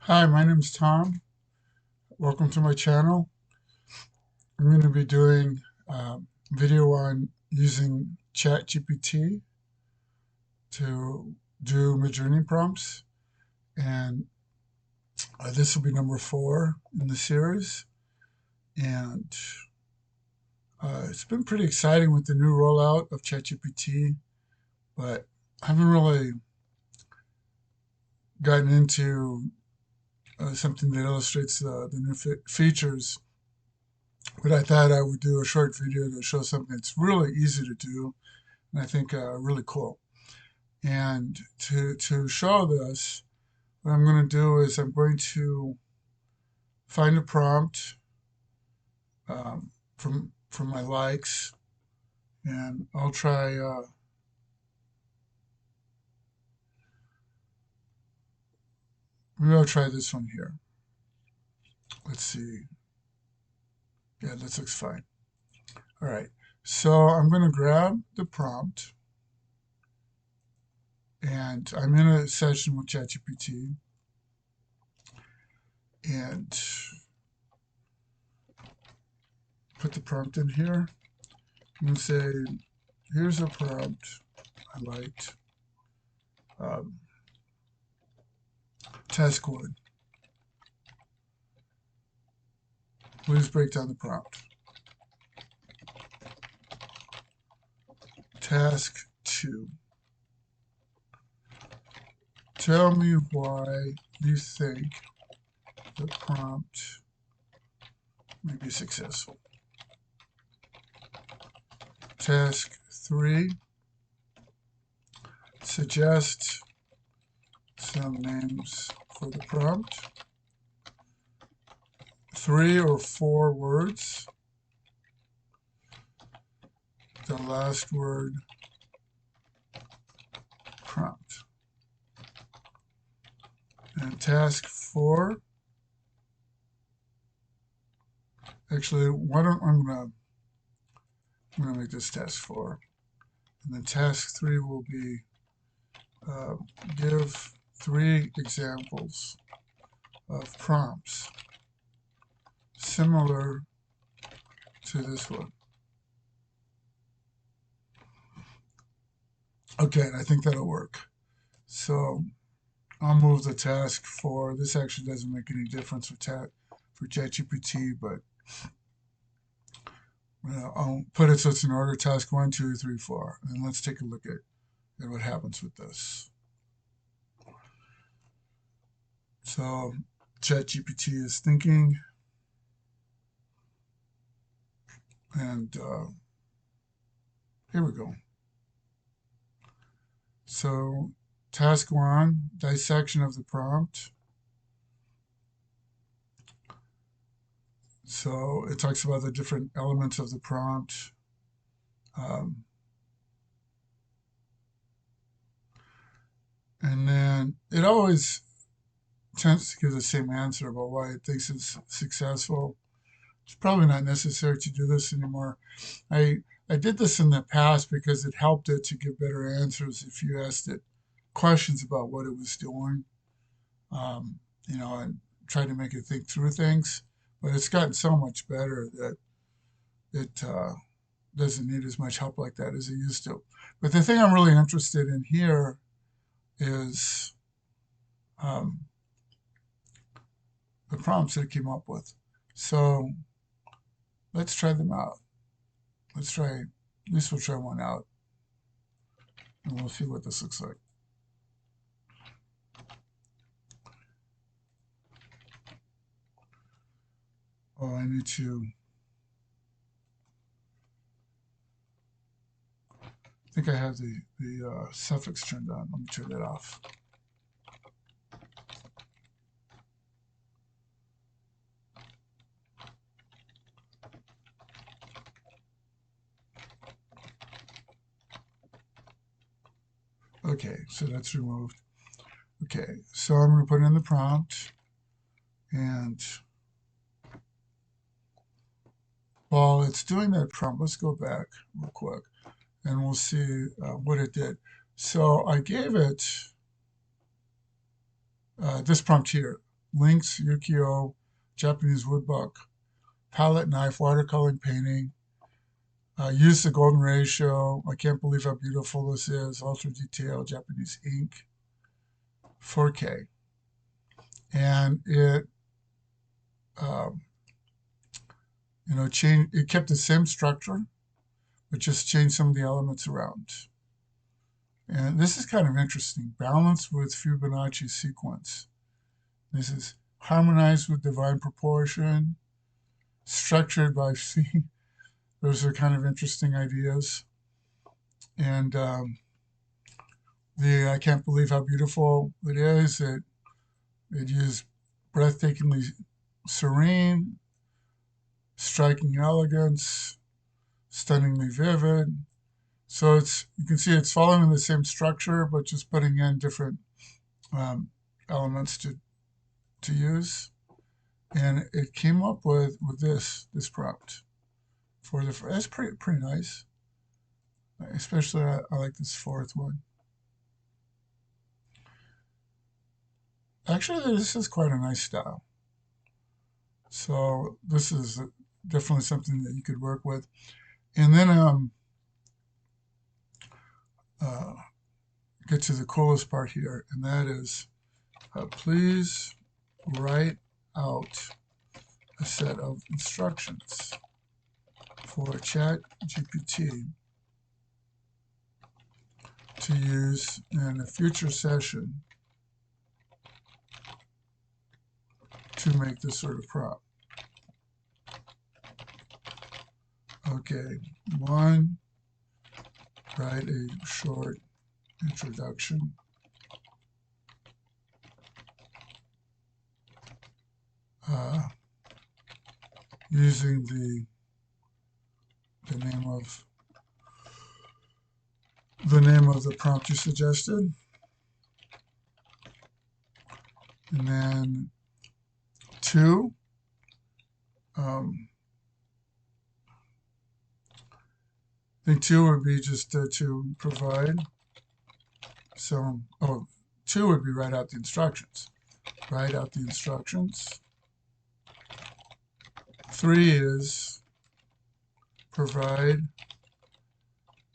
Hi, my name is Tom. Welcome to my channel. I'm going to be doing a video on using ChatGPT to do MidJourney prompts, and this will be number 4 in the series. And it's been pretty exciting with the new rollout of ChatGPT, but I haven't really gotten into something that illustrates the new features. But I thought I would do a short video to show something that's really easy to do and I think really cool. And to show this, what I'm going to do is I'm going to find a prompt from my likes, and I'll try. Maybe I'll try this one here. Let's see. Yeah, this looks fine. All right. So I'm going to grab the prompt, and I'm in a session with ChatGPT, and put the prompt in here. I'm going to say, here's a prompt I liked. Task 1. Please break down the prompt. Task 2. Tell me why you think the prompt may be successful. Task 3. Suggest some names for the prompt. 3 or 4 words. The last word, prompt. And task 4. Actually, why don't I'm gonna make this task 4, and then task 3 will be give 3 examples of prompts similar to this one. Okay, I think that'll work. So I'll move the task 4. This actually doesn't make any difference for ChatGPT, but I'll put it so it's in order. Task 1, 2, 3, 4. And let's take a look at what happens with this. So ChatGPT is thinking, and here we go. So task 1, dissection of the prompt. So it talks about the different elements of the prompt. And then it always tends to give the same answer about why it thinks it's successful. It's probably not necessary to do this anymore. I did this in the past because it helped it to give better answers if you asked it questions about what it was doing, and tried to make it think through things. But it's gotten so much better that it doesn't need as much help like that as it used to. But the thing I'm really interested in here is um, the prompts that it came up with. So let's try them out. At least we'll try one out, and we'll see what this looks like. Oh, I think I have the suffix turned on. Let me turn that off. Okay, so that's removed. Okay, so I'm going to put in the prompt, and while it's doing that prompt, let's go back real quick, and we'll see what it did. So I gave it this prompt here. links, ukiyo, Japanese woodblock, palette knife, watercolor painting, use the golden ratio, I can't believe how beautiful this is, ultra detail, Japanese ink, 4K. And it, it kept the same structure, but just changed some of the elements around. And this is kind of interesting. Balance with Fibonacci sequence. This is harmonized with divine proportion, structured by phi. Those are kind of interesting ideas. And I can't believe how beautiful it is. It used breathtakingly serene, striking elegance, stunningly vivid. So you can see it's following the same structure, but just putting in different elements to use. And it came up with this prompt that's pretty nice. Especially I like this fourth one. Actually, this is quite a nice style. So this is definitely something that you could work with. And then get to the coolest part here, and that is please write out a set of instructions for ChatGPT to use in a future session to make this sort of prompt. Okay, 1, write a short introduction. Using the name of the prompt you suggested, and then 2, I think 2 would be just to provide some. 2 would be write out the instructions. Write out the instructions. 3 is provide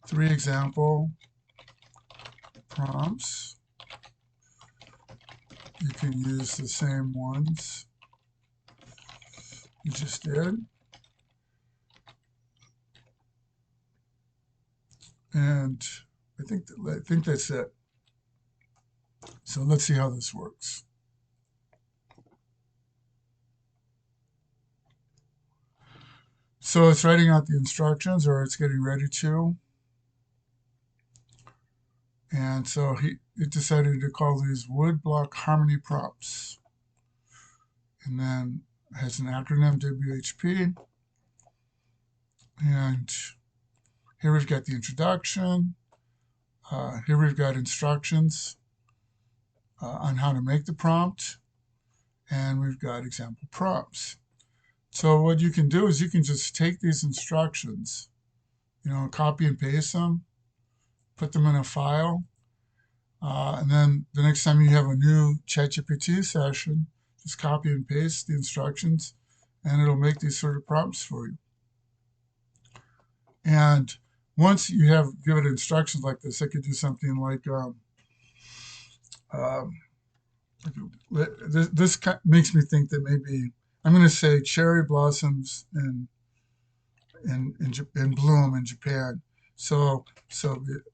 3 example prompts. You can use the same ones you just did. And I think that's it. So let's see how this works. So it's writing out the instructions, or it's getting ready to. And so it decided to call these woodblock harmony prompts. And then it has an acronym, WHP. And here we've got the introduction. Here we've got instructions on how to make the prompt. And we've got example prompts. So what you can do is you can just take these instructions, copy and paste them, put them in a file, and then the next time you have a new ChatGPT session, just copy and paste the instructions, and it'll make these sort of prompts for you. And once you have given instructions like this, I could do something like this makes me think that maybe I'm going to say cherry blossoms in bloom in Japan. So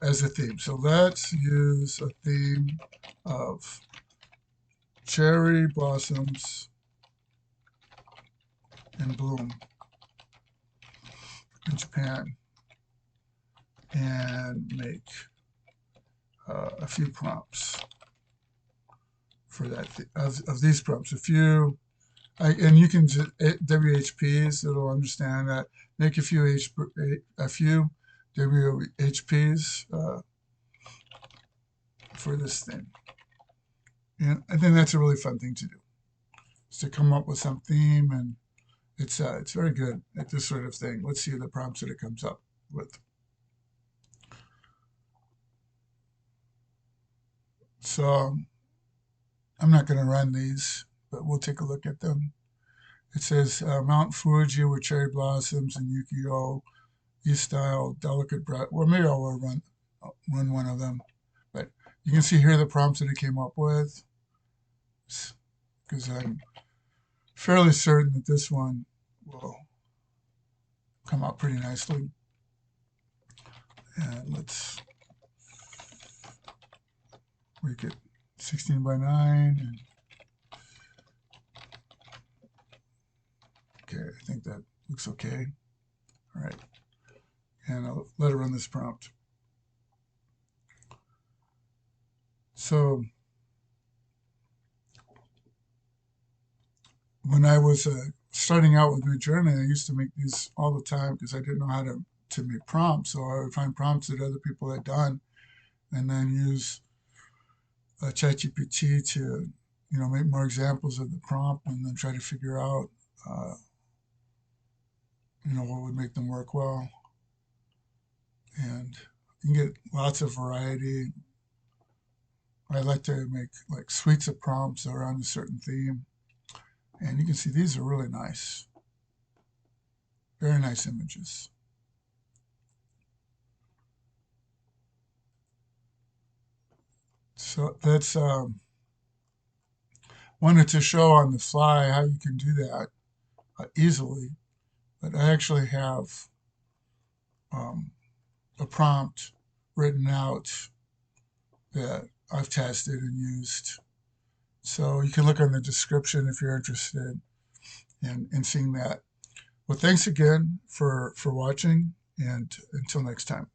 as a theme. So let's use a theme of cherry blossoms in bloom in Japan, and make a few prompts for that of these prompts. A few. And you can just WHPs, it'll understand that. Make a few WHPs for this thing. And I think that's a really fun thing to do, is to come up with some theme, and it's very good at this sort of thing. Let's see the prompts that it comes up with. So I'm not going to run these but we'll take a look at them. It says Mount Fuji with cherry blossoms and Yukio, East style, delicate breath. Well, maybe I'll run one of them. But you can see here the prompts that it came up with, because I'm fairly certain that this one will come out pretty nicely. And let's make it 16 by 9. And okay, I think that looks okay. All right. And I'll let it run this prompt. So when I was starting out with MidJourney, I used to make these all the time because I didn't know how to make prompts. So I would find prompts that other people had done and then use ChatGPT to, make more examples of the prompt and then try to figure out, what would make them work well. And you can get lots of variety. I like to make like suites of prompts around a certain theme. And you can see these are really nice. Very nice images. So that's wanted to show on the fly how you can do that easily. But I actually have a prompt written out that I've tested and used. So you can look on the description if you're interested in seeing that. Well, thanks again for watching, and until next time.